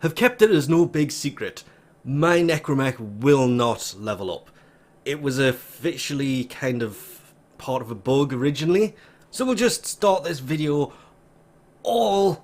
have kept it as no big secret. My Necramech will not level up. It was officially kind of part of a bug originally, so we'll just start this video all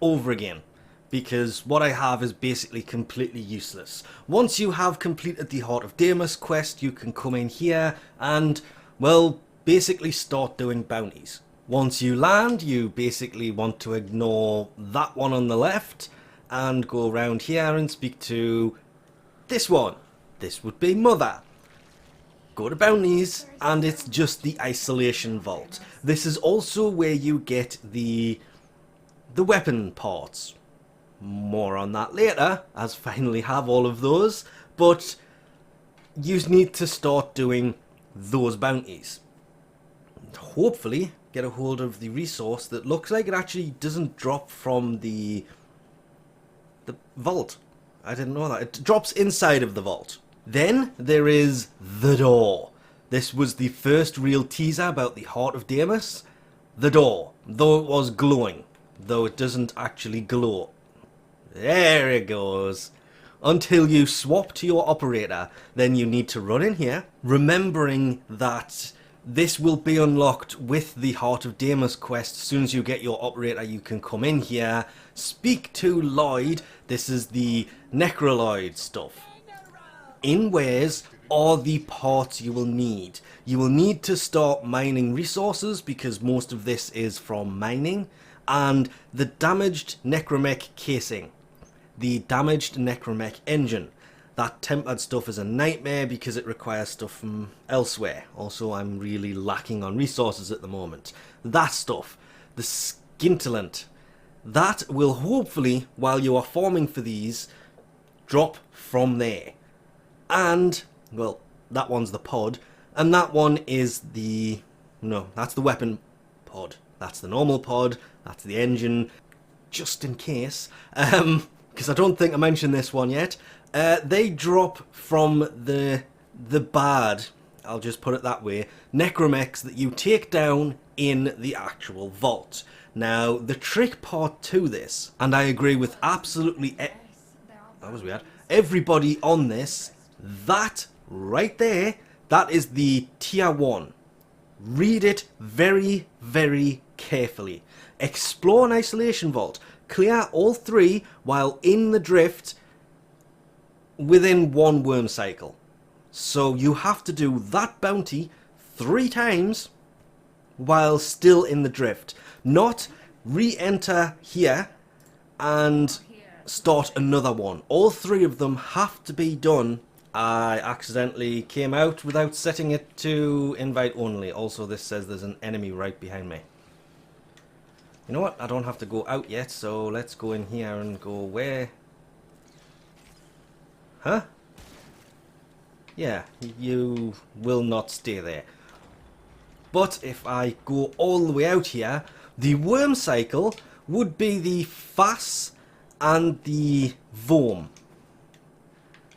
over again, because what I have is basically completely useless. Once you have completed the Heart of Damus quest, you can come in here and, well, basically start doing bounties. Once you land, you basically want to ignore that one on the left and go around here and speak to this one. This would be Mother. Go to bounties, and it's just the isolation vault. This is also where you get the weapon parts. More on that later, as I finally have all of those, but you need to start doing those bounties. Hopefully get a hold of the resource that looks like it actually doesn't drop from the vault. I didn't know that. It drops inside of the vault. Then there is the door. This was the first real teaser about the Heart of Damus. The door, though it was glowing, though it doesn't actually glow. There it goes. Until you swap to your operator, then you need to run in here, remembering that this will be unlocked with the Heart of Damus quest. As soon as you get your operator, you can come in here, speak to Lloyd. This is the Necroloid stuff. In wares are the parts you will need. You will need to start mining resources, because most of this is from mining, and the damaged Necramech casing. The damaged Necramech engine. That tempered stuff is a nightmare because it requires stuff from elsewhere. Also, I'm really lacking on resources at the moment. That stuff, the scintillant, that will hopefully, while you are farming for these, drop from there. And, well, that one's the pod, and that one is the... no, that's the weapon pod. That's the normal pod, that's the engine, just in case. Because I don't think I mentioned this one yet. They drop from the bad, I'll just put it that way, Necramechs that you take down in the actual vault. Now, the trick part to this, and I agree with absolutely that was weird, everybody on this, that right there, that is the tier 1. Read it very, very carefully. Explore an isolation vault. Clear all 3 while in the drift within 1 worm cycle. So you have to do that bounty 3 times while still in the drift. Not re-enter here and start another one. All 3 of them have to be done. I accidentally came out without setting it to invite only. Also, this says there's an enemy right behind me. You know what? I don't have to go out yet, so let's go in here and go where? Huh? Yeah, you will not stay there. But if I go all the way out here, the worm cycle would be the Fass and the Vorm.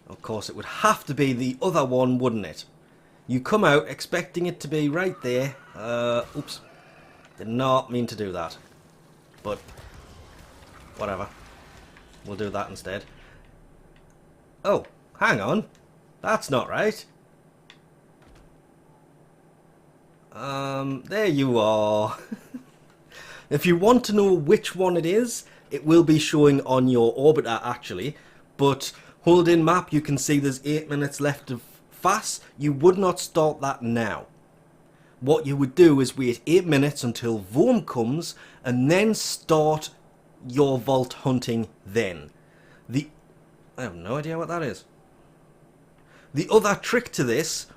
Of course, it would have to be the other one, wouldn't it? You come out expecting it to be right there. Oops. Did not mean to do that. But, whatever. We'll do that instead. Oh, hang on. That's not right. There you are. If you want to know which one it is, it will be showing on your orbiter actually. But hold in map, you can see there's 8 minutes left of Fass. You would not start that now. What you would do is wait 8 minutes until Vorm comes, and then start your vault hunting then. I have no idea what that is. The other trick to this...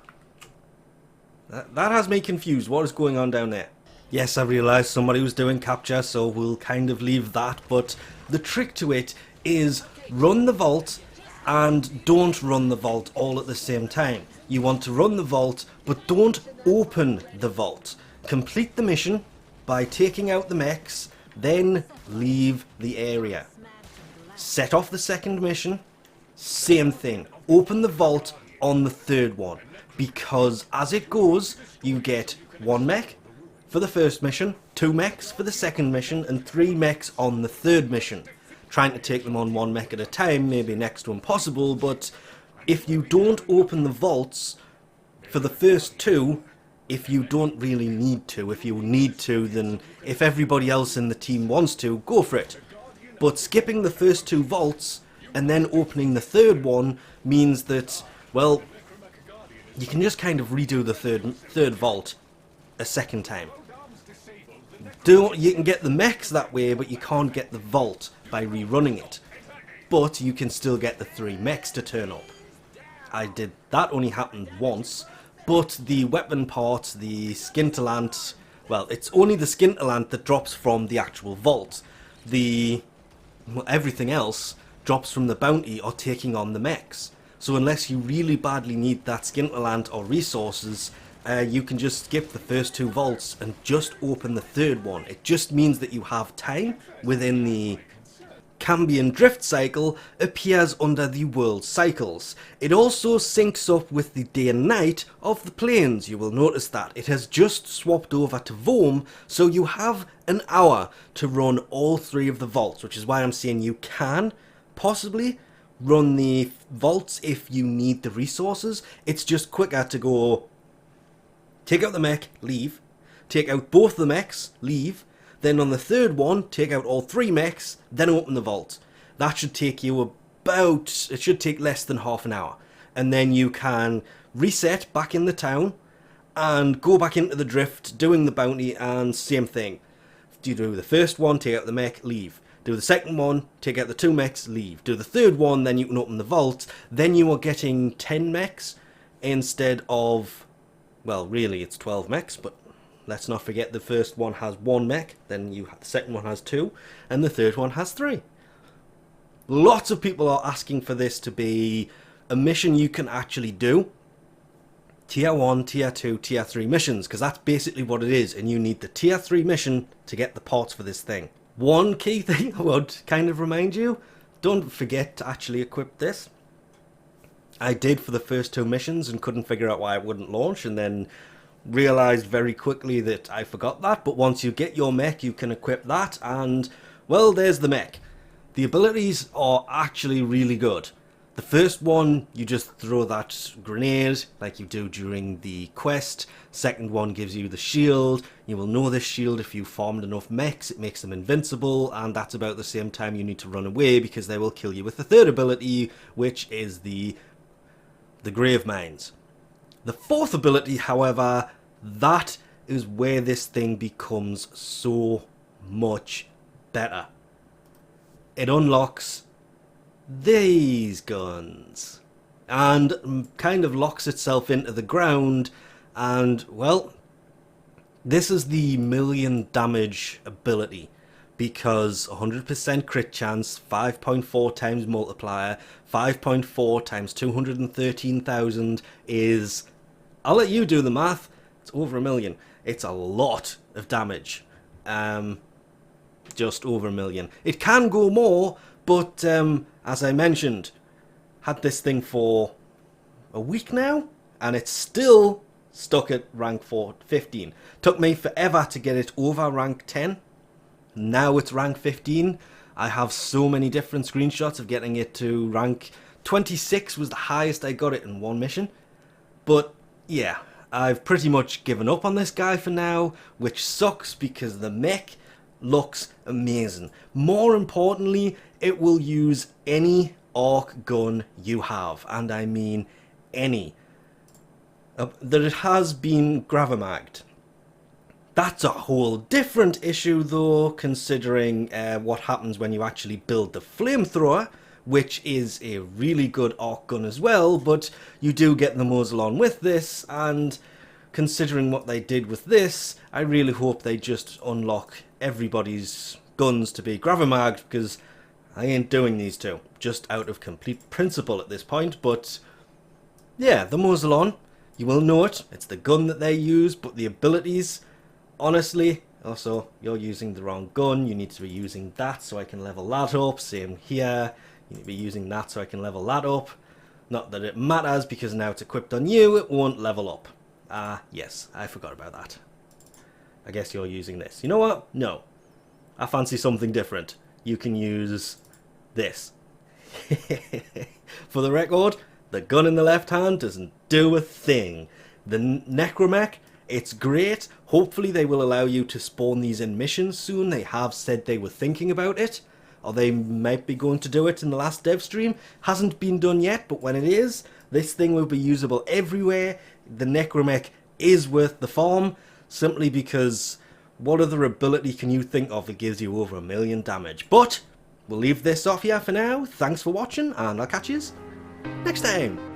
That has me confused. What is going on down there? Yes, I realised somebody was doing capture, so we'll kind of leave that. But the trick to it is run the vault and don't run the vault all at the same time. You want to run the vault, but don't open the vault. Complete the mission by taking out the mechs, then leave the area. Set off the second mission, same thing. Open the vault on the third one, because as it goes, you get 1 mech for the first mission, 2 mechs for the second mission, and 3 mechs on the third mission. trying to take them on one mech at a time may be next to impossible, but if you don't open the vaults for the first two, if you don't really need to, if you need to, then if everybody else in the team wants to, go for it. But skipping the first two vaults and then opening the third one means that, well, you can just kind of redo the third vault a second time. You can get the mechs that way, but you can't get the vault by rerunning it. But you can still get the 3 mechs to turn up. That only happened once, but the weapon part, the scintillant, well, it's only the scintillant that drops from the actual vault. Everything else drops from the bounty or taking on the mechs. So unless you really badly need that scintillant or resources, you can just skip the first 2 vaults and just open the third one. It just means that you have time within the Cambion drift cycle appears under the world cycles. It also syncs up with the day and night of the planes. You will notice that it has just swapped over to Vorm, so you have an hour to run all 3 of the vaults, which is why I'm saying you can possibly run the vaults if you need the resources. It's just quicker to go take out the mech, leave, take out both the mechs, leave, then on the third one, take out all 3 mechs, then open the vault. That should take you it should take less than half an hour. And then you can reset back in the town and go back into the drift, doing the bounty, and same thing. You do the first one, take out the mech, leave. Do the second one, take out the 2 mechs, leave. Do the third one, then you can open the vault. Then you are getting 10 mechs instead of, well, really it's 12 mechs, but let's not forget the first one has 1 mech, then the second one has 2, and the third one has 3. Lots of people are asking for this to be a mission you can actually do. Tier 1, Tier 2, Tier 3 missions, because that's basically what it is, and you need the Tier 3 mission to get the parts for this thing. One key thing I would kind of remind you, don't forget to actually equip this. I did for the first 2 missions and couldn't figure out why it wouldn't launch, and then realized very quickly that I forgot that. But once you get your mech, you can equip that, and well, there's the mech. The abilities are actually really good. The first one, you just throw that grenade like you do during the quest. Second one gives you the shield. You will know this shield if you farmed enough mechs. It makes them invincible, and that's about the same time you need to run away because they will kill you with the third ability, which is the grave mines. The fourth ability, however, that is where this thing becomes so much better. It unlocks these guns and kind of locks itself into the ground, and well, this is the million damage ability because 100% crit chance, 5.4 times multiplier, 5.4 times 213,000 is, I'll let you do the math, it's over 1 million. It's a lot of damage. Just over 1 million. It can go more, but as I mentioned, had this thing for a week now, and it's still stuck at rank 15. Took me forever to get it over rank 10. Now it's rank 15. I have so many different screenshots of getting it to rank 26 was the highest I got it in one mission. But yeah, I've pretty much given up on this guy for now, which sucks because the mech looks amazing. More importantly, it will use any arc gun you have, and I mean any. That it has been gravamagged. That's a whole different issue though, considering what happens when you actually build the flamethrower, which is a really good arc gun as well, but you do get the muzzle on with this, and considering what they did with this, I really hope they just unlock everybody's guns to be gravamagged, because I ain't doing these two, just out of complete principle at this point. But yeah, the muzzle on, you will know it, it's the gun that they use, but the abilities, honestly, also, you're using the wrong gun, you need to be using that so I can level that up, same here, you need to be using that so I can level that up. Not that it matters, because now it's equipped on you, it won't level up. Yes, I forgot about that. I guess you're using this. You know what? No. I fancy something different. You can use this. For the record, the gun in the left hand doesn't do a thing. The Necramech, it's great. Hopefully they will allow you to spawn these in missions soon. They have said they were thinking about it, or they might be going to do it in the last dev stream. Hasn't been done yet, but when it is, this thing will be usable everywhere. The Necramech is worth the farm, simply because what other ability can you think of that gives you over 1,000,000 damage? But we'll leave this off here for now. Thanks for watching, and I'll catch you next time.